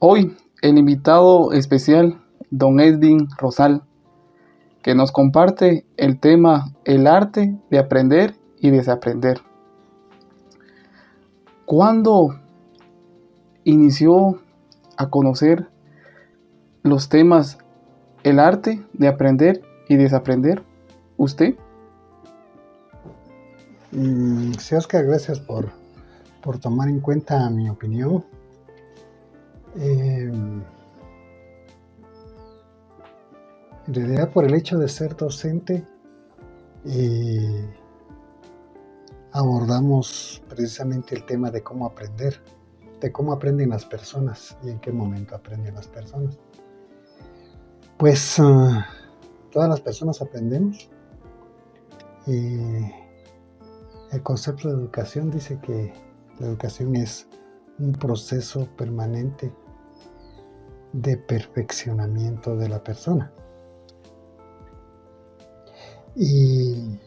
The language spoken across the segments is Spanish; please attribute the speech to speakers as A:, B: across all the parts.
A: Hoy el invitado especial, don Edwin Rosal, que nos comparte el tema el arte de aprender y desaprender. ¿Cuándo inició a conocer los temas el arte de aprender y desaprender usted?
B: Sí, Oscar, gracias por tomar en cuenta mi opinión. En realidad, por el hecho de ser docente, abordamos precisamente el tema de cómo aprender, de cómo aprenden las personas y en qué momento aprenden las personas. Pues todas las personas aprendemos. El concepto de educación dice que la educación es un proceso permanente de perfeccionamiento de la persona. Y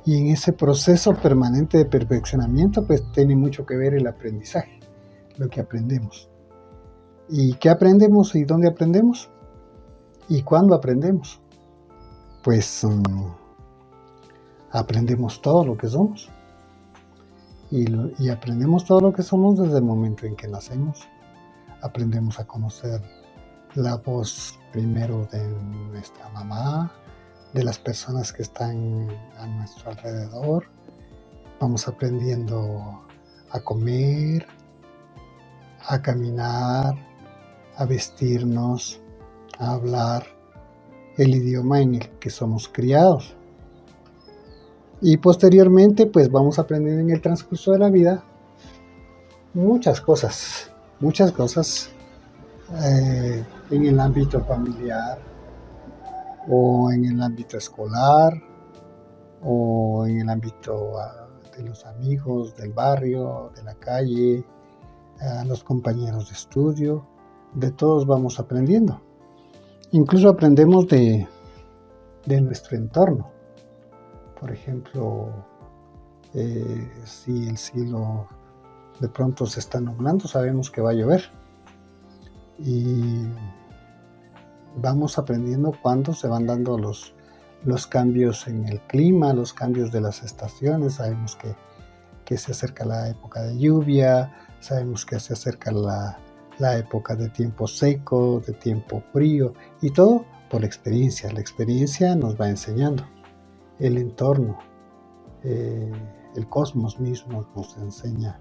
B: en ese proceso permanente de perfeccionamiento, pues tiene mucho que ver el aprendizaje, lo que aprendemos. ¿Y qué aprendemos y dónde aprendemos? ¿Y cuándo aprendemos? Pues aprendemos todo lo que somos. Y aprendemos todo lo que somos desde el momento en que nacemos. Aprendemos a conocer la voz primero de nuestra mamá, de las personas que están a nuestro alrededor. Vamos aprendiendo a comer, a caminar, a vestirnos, a hablar el idioma en el que somos criados. Y posteriormente, pues vamos aprendiendo en el transcurso de la vida muchas cosas en el ámbito familiar, o en el ámbito escolar, o en el ámbito de los amigos, del barrio, de la calle, los compañeros de estudio. De todos vamos aprendiendo. Incluso aprendemos de nuestro entorno. Por ejemplo, si el cielo de pronto se está nublando, sabemos que va a llover. Y vamos aprendiendo cuándo se van dando los cambios en el clima, los cambios de las estaciones. Sabemos que se acerca la época de lluvia, sabemos que se acerca la época de tiempo seco, de tiempo frío, y todo por la experiencia. La experiencia nos va enseñando. El entorno, el cosmos mismo nos enseña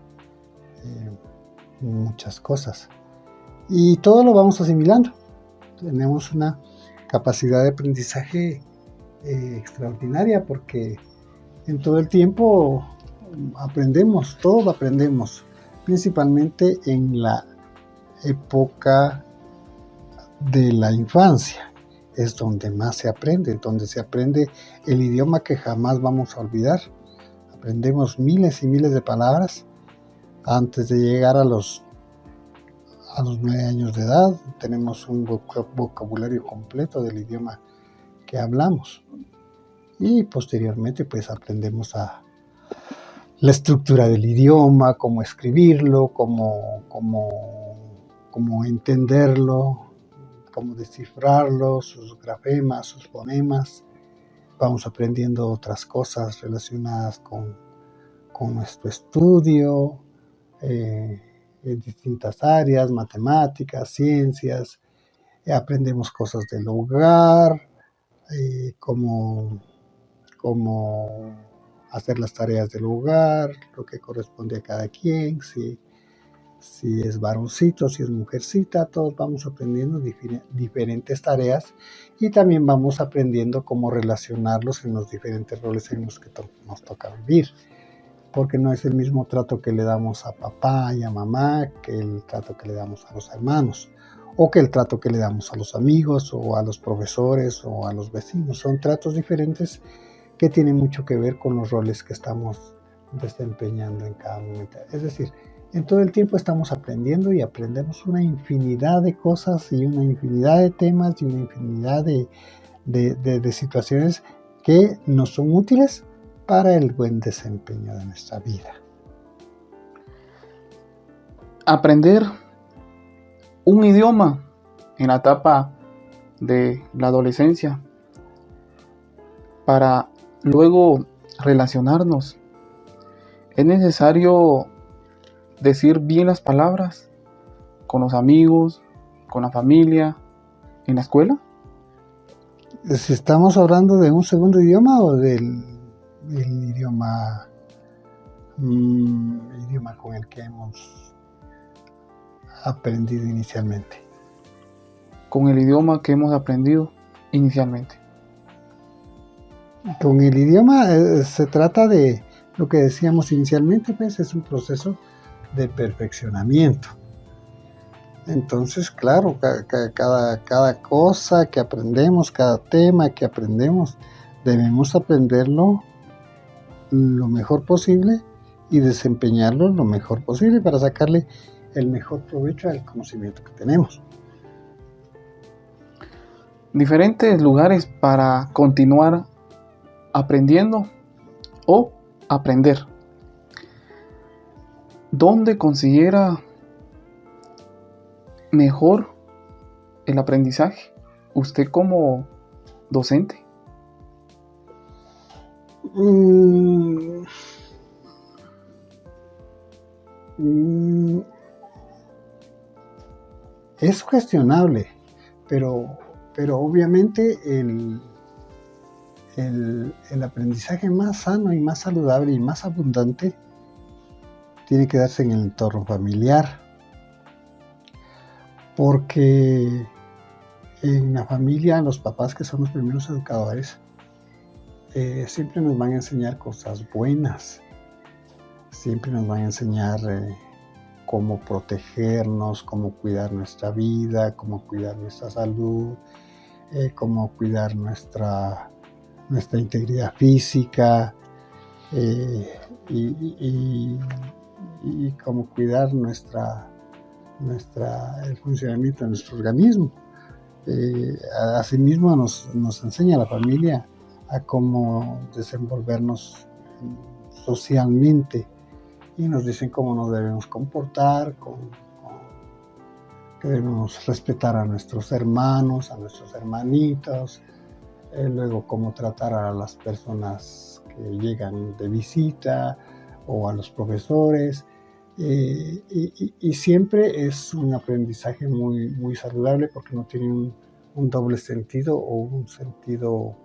B: muchas cosas. Y todo lo vamos asimilando. Tenemos una capacidad de aprendizaje extraordinaria, porque en todo el tiempo aprendemos, todo aprendemos, principalmente en la época de la infancia. Es donde más se aprende, donde se aprende el idioma que jamás vamos a olvidar. Aprendemos miles y miles de palabras antes de llegar a los 9 años de edad. Tenemos un vocabulario completo del idioma que hablamos. Y posteriormente pues aprendemos la estructura del idioma, cómo escribirlo, cómo entenderlo, cómo descifrarlo, sus grafemas, sus fonemas. Vamos aprendiendo otras cosas relacionadas con nuestro estudio, en distintas áreas, matemáticas, ciencias. Aprendemos cosas del hogar, cómo hacer las tareas del hogar, lo que corresponde a cada quien, si es varoncito, si es mujercita. Todos vamos aprendiendo diferentes tareas, y también vamos aprendiendo cómo relacionarlos en los diferentes roles en los que nos toca vivir, porque no es el mismo trato que le damos a papá y a mamá que el trato que le damos a los hermanos, o que el trato que le damos a los amigos, o a los profesores, o a los vecinos. Son tratos diferentes que tienen mucho que ver con los roles que estamos desempeñando en cada momento. Es decir, en todo el tiempo estamos aprendiendo, y aprendemos una infinidad de cosas, y una infinidad de temas, y una infinidad de situaciones que nos son útiles para el buen desempeño de nuestra vida.
A: Aprender un idioma en la etapa de la adolescencia para luego relacionarnos. Es necesario decir bien las palabras con los amigos, con la familia, en la escuela.
B: Si estamos hablando de un segundo idioma o del idioma, idioma con el que hemos aprendido inicialmente.
A: Con el idioma que hemos aprendido inicialmente.
B: Con el idioma se trata de lo que decíamos inicialmente, pues es un proceso de perfeccionamiento. Entonces, claro, cada cosa que aprendemos, cada tema que aprendemos, debemos aprenderlo lo mejor posible y desempeñarlo lo mejor posible para sacarle el mejor provecho al conocimiento que tenemos.
A: Diferentes lugares para continuar aprendiendo o aprender. ¿Dónde considera mejor el aprendizaje? Usted como docente.
B: Es cuestionable, pero obviamente el aprendizaje más sano y más saludable y más abundante tiene que darse en el entorno familiar, porque en la familia los papás, que son los primeros educadores, siempre nos van a enseñar cosas buenas, siempre nos van a enseñar cómo protegernos, cómo cuidar nuestra vida, cómo cuidar nuestra salud, cómo cuidar nuestra integridad física y cómo cuidar el funcionamiento de nuestro organismo. Asimismo nos enseña la familia a cómo desenvolvernos socialmente y nos dicen cómo nos debemos comportar, que debemos respetar a nuestros hermanos, a nuestros hermanitos, luego cómo tratar a las personas que llegan de visita o a los profesores, y siempre es un aprendizaje muy, muy saludable porque no tiene un doble sentido o un sentido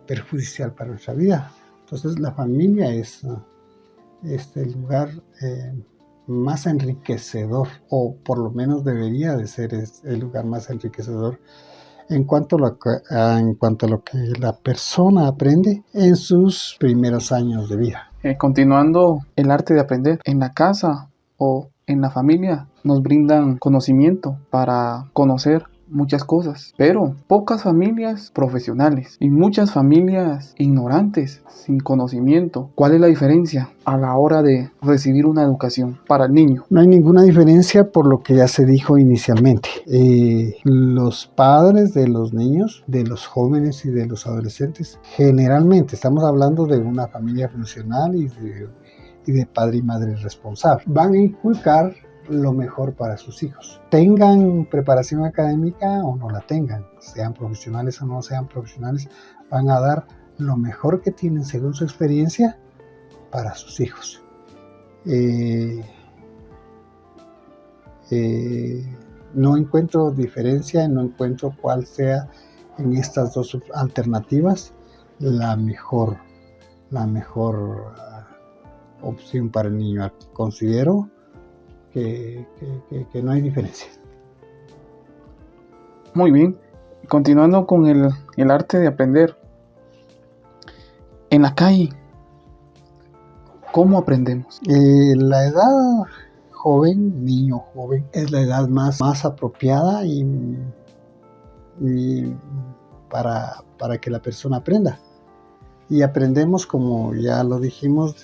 B: perjudicial para nuestra vida. Entonces la familia es el lugar más enriquecedor, o por lo menos debería de ser el lugar más enriquecedor en cuanto a lo que la persona aprende en sus primeros años de vida.
A: Continuando el arte de aprender, en la casa o en la familia nos brindan conocimiento para conocer muchas cosas, pero pocas familias profesionales y muchas familias ignorantes, sin conocimiento. ¿Cuál es la diferencia a la hora de recibir una educación para el niño?
B: No hay ninguna diferencia por lo que ya se dijo inicialmente. Los padres de los niños, de los jóvenes y de los adolescentes, generalmente estamos hablando de una familia funcional y de padre y madre responsable, van a inculcar lo mejor para sus hijos. Tengan preparación académica o no la tengan, sean profesionales o no sean profesionales, van a dar lo mejor que tienen según su experiencia para sus hijos. No encuentro diferencia, no encuentro cuál sea en estas dos alternativas la mejor opción para el niño. Considero que no hay diferencia.
A: Muy bien, continuando con el arte de aprender. En la calle, ¿cómo aprendemos?
B: La edad joven, niño joven, es la edad más apropiada y para que la persona aprenda. Y aprendemos, como ya lo dijimos,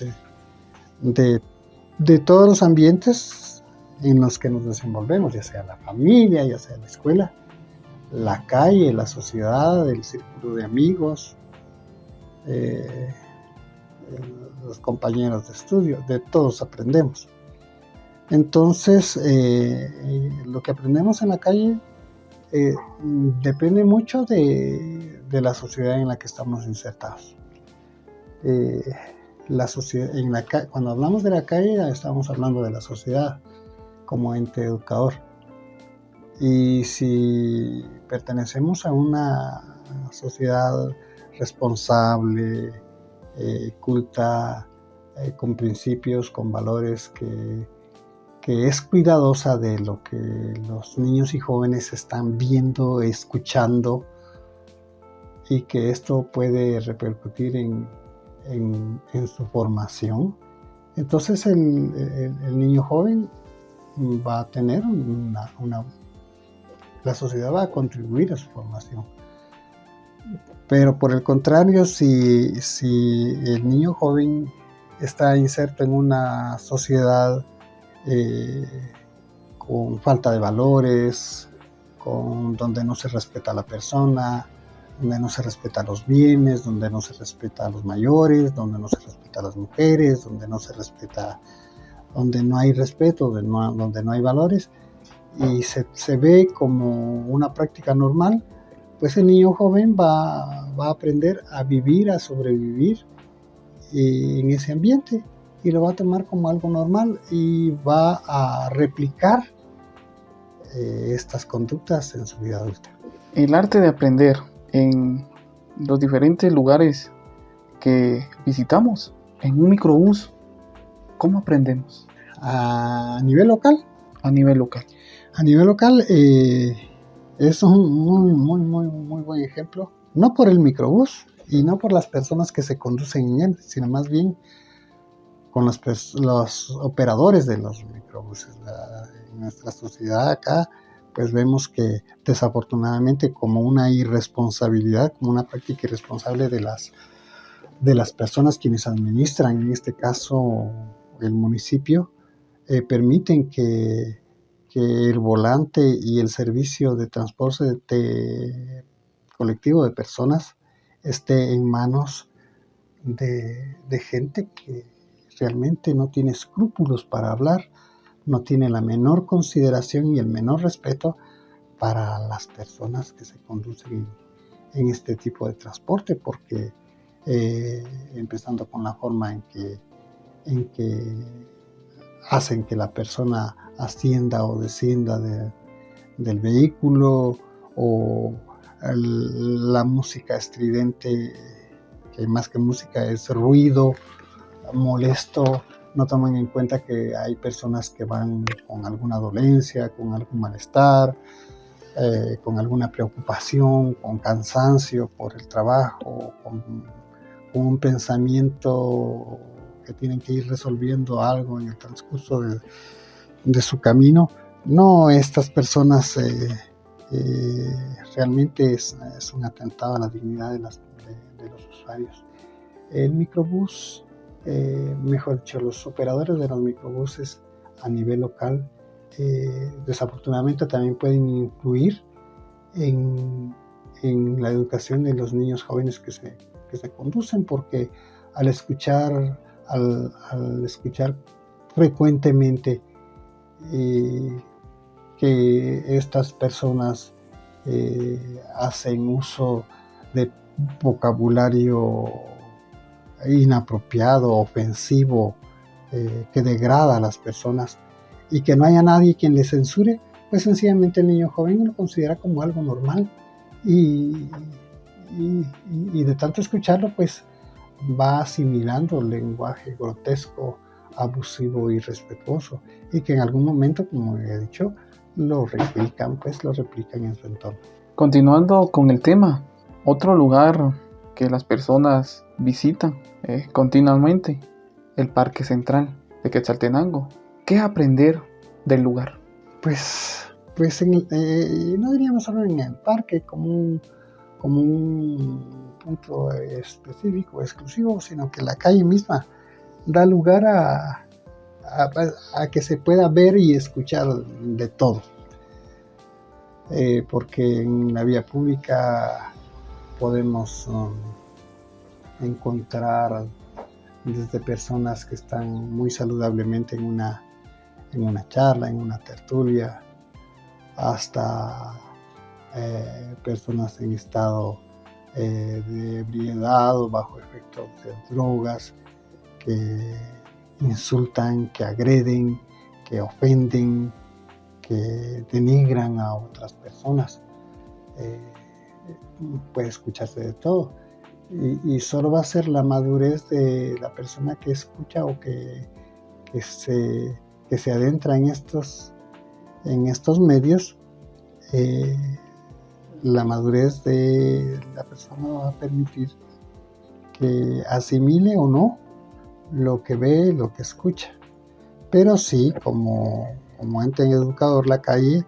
B: de todos los ambientes en los que nos desenvolvemos, ya sea la familia, ya sea la escuela, la calle, la sociedad, el círculo de amigos, los compañeros de estudio, de todos aprendemos. Entonces, lo que aprendemos en la calle depende mucho de la sociedad en la que estamos insertados. La sociedad, cuando hablamos de la calle, estamos hablando de la sociedad como ente educador. Y si pertenecemos a una sociedad responsable, culta, con principios, con valores, que es cuidadosa de lo que los niños y jóvenes están viendo, escuchando, y que esto puede repercutir en su formación, entonces el niño joven va a tener la sociedad va a contribuir a su formación. Pero por el contrario, si el niño joven está inserto en una sociedad con falta de valores, donde no se respeta a la persona, donde no se respeta a los bienes, donde no se respeta a los mayores, donde no se respeta a las mujeres, donde no hay respeto, donde no hay valores, y se ve como una práctica normal, pues el niño joven va a aprender a vivir, a sobrevivir en ese ambiente, y lo va a tomar como algo normal y va a replicar estas conductas en su vida adulta.
A: El arte de aprender en los diferentes lugares que visitamos, en un microbús, ¿cómo aprendemos?
B: A nivel local.
A: A nivel local.
B: A nivel local es un muy buen ejemplo, no por el microbús y no por las personas que se conducen en él, sino más bien con los operadores de los microbuses. En nuestra sociedad acá, pues vemos que desafortunadamente, como una irresponsabilidad, como una práctica irresponsable de las personas quienes administran, en este caso el municipio, permiten que el volante y el servicio de transporte colectivo de personas esté en manos de gente que realmente no tiene escrúpulos para hablar, no tiene la menor consideración y el menor respeto para las personas que se conducen en este tipo de transporte, porque empezando con la forma en que hacen que la persona ascienda o descienda del vehículo, o la música estridente, que más que música es ruido molesto. No toman en cuenta que hay personas que van con alguna dolencia, con algún malestar, con alguna preocupación, con cansancio por el trabajo, con un pensamiento que tienen que ir resolviendo algo en el transcurso de su camino. No, estas personas realmente es un atentado a la dignidad de los usuarios. El microbús, mejor dicho, los operadores de los microbuses a nivel local, desafortunadamente también pueden influir en la educación de los niños jóvenes que se conducen, porque al escuchar frecuentemente que estas personas hacen uso de vocabulario inapropiado, ofensivo, que degrada a las personas, y que no haya nadie quien les censure, pues sencillamente el niño joven lo considera como algo normal, y de tanto escucharlo, pues va asimilando el lenguaje grotesco, abusivo y irrespetuoso, y que en algún momento, como he dicho, lo replican en su entorno.
A: Continuando con el tema, otro lugar que las personas visitan continuamente, el Parque Central de Quetzaltenango. ¿Qué aprender del lugar?
B: Pues no diríamos solo en el parque como un punto específico, exclusivo, sino que la calle misma da lugar a que se pueda ver y escuchar de todo. Porque en la vía pública podemos encontrar desde personas que están muy saludablemente en en una charla, en una tertulia, hasta personas en estado de ebriedad o bajo efectos de drogas que insultan, que agreden, que ofenden, que denigran a otras personas. Puede escucharse de todo. Y solo va a ser la madurez de la persona que escucha o que se adentra en estos medios. La madurez de la persona va a permitir que asimile o no lo que ve, lo que escucha. Pero sí, como ente educador, la calle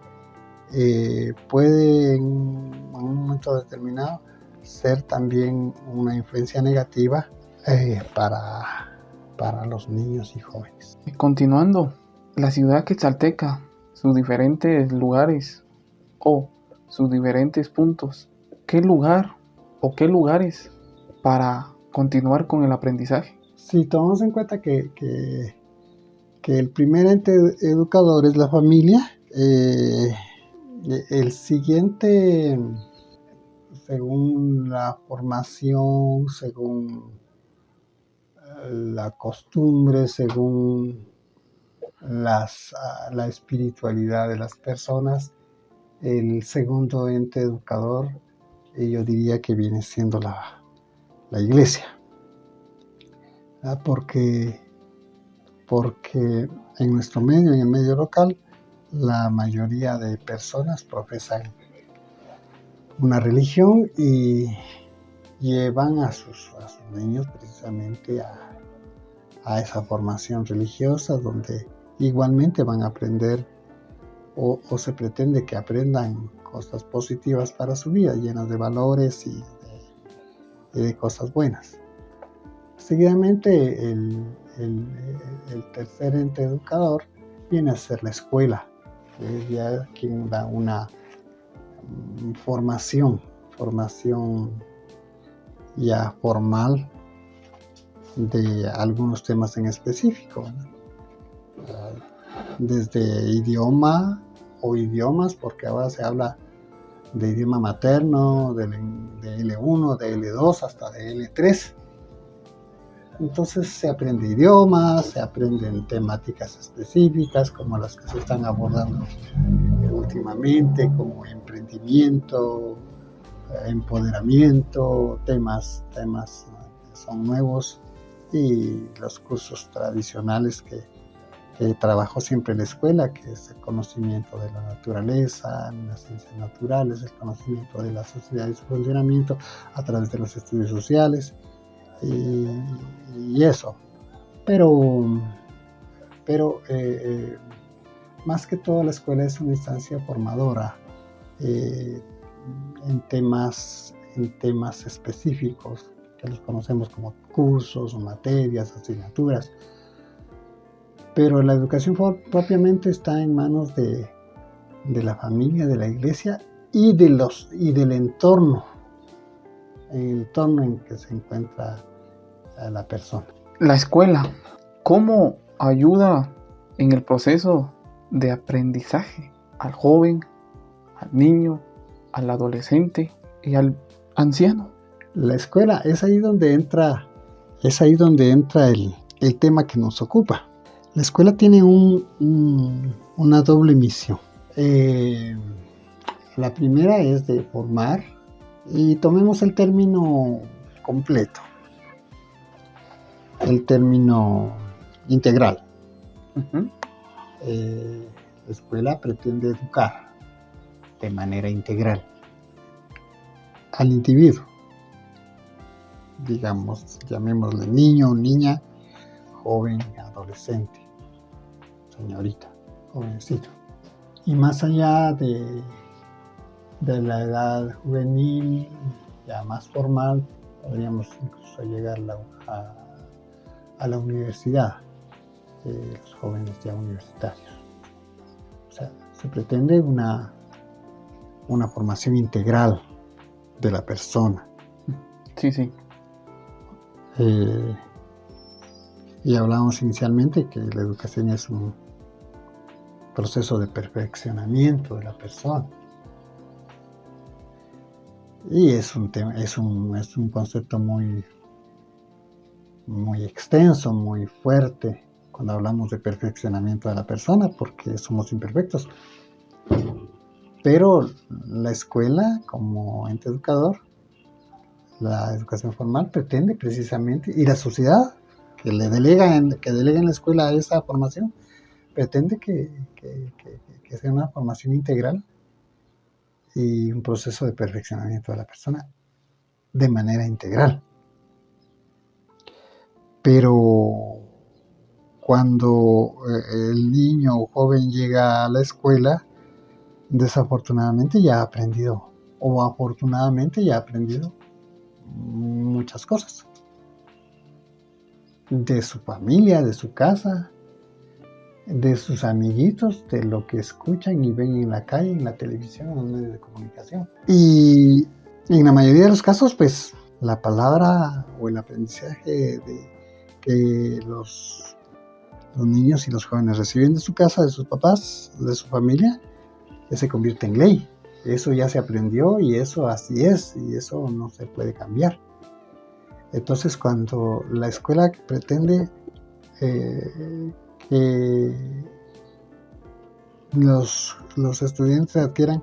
B: puede en un momento determinado ser también una influencia negativa para los niños y jóvenes.
A: Continuando, la ciudad quetzalteca, sus diferentes lugares o sus diferentes puntos, ¿qué lugar o qué lugares para continuar con el aprendizaje?
B: Si tomamos en cuenta que el primer ente educador es la familia, el siguiente, según la formación, según la costumbre, según la espiritualidad de las personas, el segundo ente educador, yo diría que viene siendo la iglesia. Porque en nuestro medio, en el medio local, la mayoría de personas profesan una religión y llevan a sus niños precisamente a esa formación religiosa, donde igualmente van a aprender o se pretende que aprendan cosas positivas para su vida, llenas de valores y de cosas buenas. Seguidamente, el tercer ente educador viene a ser la escuela, que es ya quien da una formación ya formal de algunos temas en específico, ¿no? Desde idioma o idiomas, porque ahora se habla de idioma materno, de L1, de L2 hasta de L3. Entonces se aprende idiomas, se aprenden temáticas específicas como las que se están abordando últimamente, como emprendimiento, empoderamiento, temas que son nuevos, y los cursos tradicionales que trabajo siempre en la escuela, que es el conocimiento de la naturaleza, las ciencias naturales, el conocimiento de la sociedad y su funcionamiento a través de los estudios sociales. Y eso, pero más que todo la escuela es una instancia formadora en temas específicos que los conocemos como cursos o materias, asignaturas, pero la educación propiamente está en manos de la familia, de la iglesia y del entorno, el entorno en que se encuentra la persona.
A: La escuela, ¿cómo ayuda en el proceso de aprendizaje al joven, al niño, al adolescente y al anciano?
B: La escuela es ahí donde entra el tema que nos ocupa. La escuela tiene una doble misión. La primera es de formar, y tomemos el término completo, el término integral.
A: Uh-huh.
B: La escuela pretende educar de manera integral al individuo, digamos, llamémosle niño, niña, joven, adolescente, señorita, jovencito. Y más allá de la edad juvenil, ya más formal, podríamos incluso llegar a la universidad, los jóvenes ya universitarios. O sea, se pretende una formación integral de la persona.
A: Sí.
B: Y hablamos inicialmente que la educación es proceso de perfeccionamiento de la persona. Y es un concepto muy extenso, muy fuerte cuando hablamos de perfeccionamiento de la persona, porque somos imperfectos. Pero la escuela, como ente educador, la educación formal pretende precisamente, y la sociedad que delega en la escuela esa formación, pretende que sea una formación integral y un proceso de perfeccionamiento de la persona de manera integral. Pero cuando el niño o joven llega a la escuela, desafortunadamente ya ha aprendido, o afortunadamente ya ha aprendido muchas cosas. De su familia, de su casa, de sus amiguitos, de lo que escuchan y ven en la calle, en la televisión, en los medios de comunicación. Y en la mayoría de los casos, pues, la palabra o el aprendizaje que los niños y los jóvenes reciben de su casa, de sus papás, de su familia, ya se convierte en ley. Eso ya se aprendió y eso así es, y eso no se puede cambiar. Entonces, cuando la escuela pretende que los estudiantes adquieran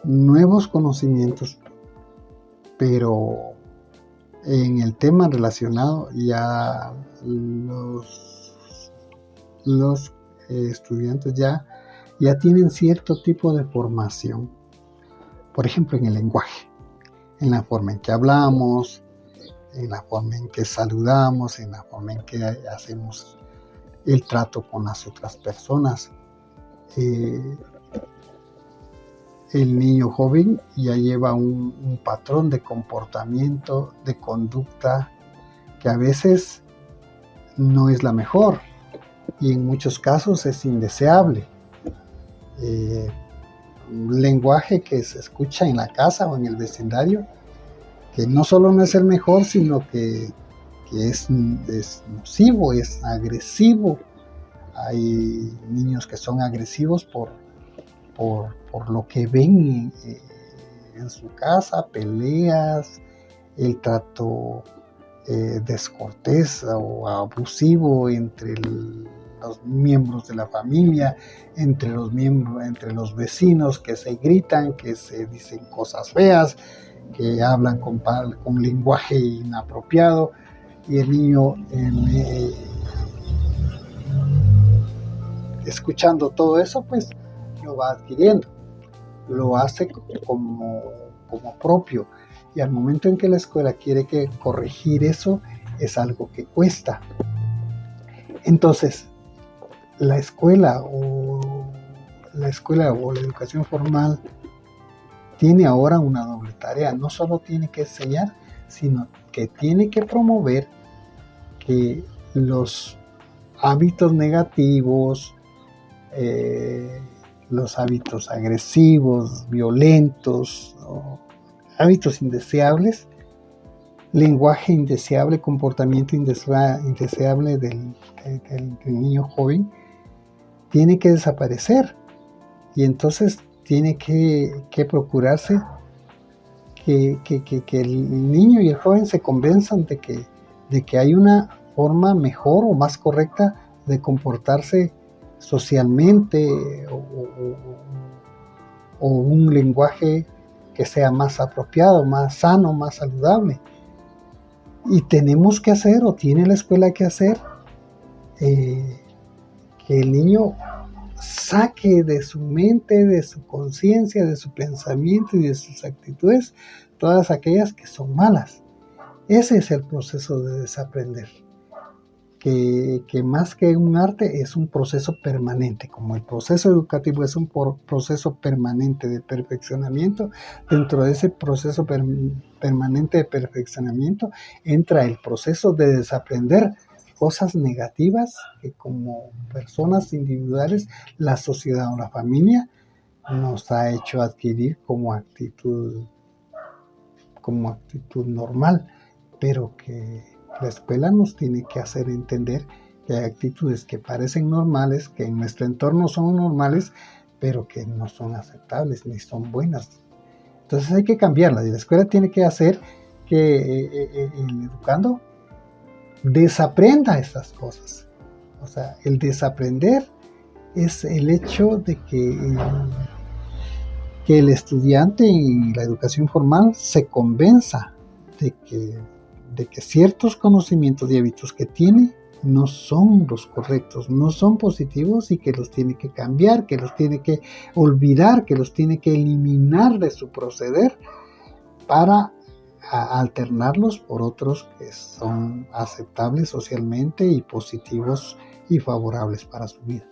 B: nuevos conocimientos, pero en el tema relacionado ya los estudiantes ya tienen cierto tipo de formación, por ejemplo en el lenguaje, en la forma en que hablamos, en la forma en que saludamos, en la forma en que hacemos el trato con las otras personas. El niño joven ya lleva un patrón de comportamiento, de conducta, que a veces no es la mejor y en muchos casos es indeseable. Un lenguaje que se escucha en la casa o en el vecindario, que no solo no es el mejor, sino que es nocivo, es agresivo. Hay niños que son agresivos por lo que ven en su casa, peleas, el trato descortés o abusivo entre los miembros de la familia, entre los vecinos, que se gritan, que se dicen cosas feas, que hablan con lenguaje inapropiado, y el niño escuchando todo eso, pues lo va adquiriendo, lo hace como propio, y al momento en que la escuela quiere corregir eso, es algo que cuesta. Entonces, la escuela o la educación formal tiene ahora una doble tarea. No solo tiene que enseñar, sino que tiene que promover que los hábitos negativos, los hábitos agresivos, violentos, hábitos indeseables, lenguaje indeseable, comportamiento indeseable del niño joven, tiene que desaparecer. Y entonces tiene que procurarse que el niño y el joven se convenzan de que hay una forma mejor o más correcta de comportarse socialmente, o un lenguaje que sea más apropiado, más sano, más saludable. Y tenemos que hacer, o tiene la escuela que hacer, que el niño saque de su mente, de su conciencia, de su pensamiento y de sus actitudes todas aquellas que son malas. Ese es el proceso de desaprender, que más que un arte es un proceso permanente. Como el proceso educativo es un proceso permanente de perfeccionamiento, dentro de ese proceso permanente de perfeccionamiento entra el proceso de desaprender cosas negativas que como personas individuales, la sociedad o la familia nos ha hecho adquirir como actitud normal, pero que la escuela nos tiene que hacer entender que hay actitudes que parecen normales, que en nuestro entorno son normales, pero que no son aceptables ni son buenas. Entonces hay que cambiarlas y la escuela tiene que hacer que el educando desaprenda estas cosas. O sea, el desaprender es el hecho de que el estudiante en la educación formal se convenza de que ciertos conocimientos y hábitos que tiene no son los correctos, no son positivos y que los tiene que cambiar, que los tiene que olvidar, que los tiene que eliminar de su proceder para alternarlos por otros que son aceptables socialmente y positivos y favorables para su vida.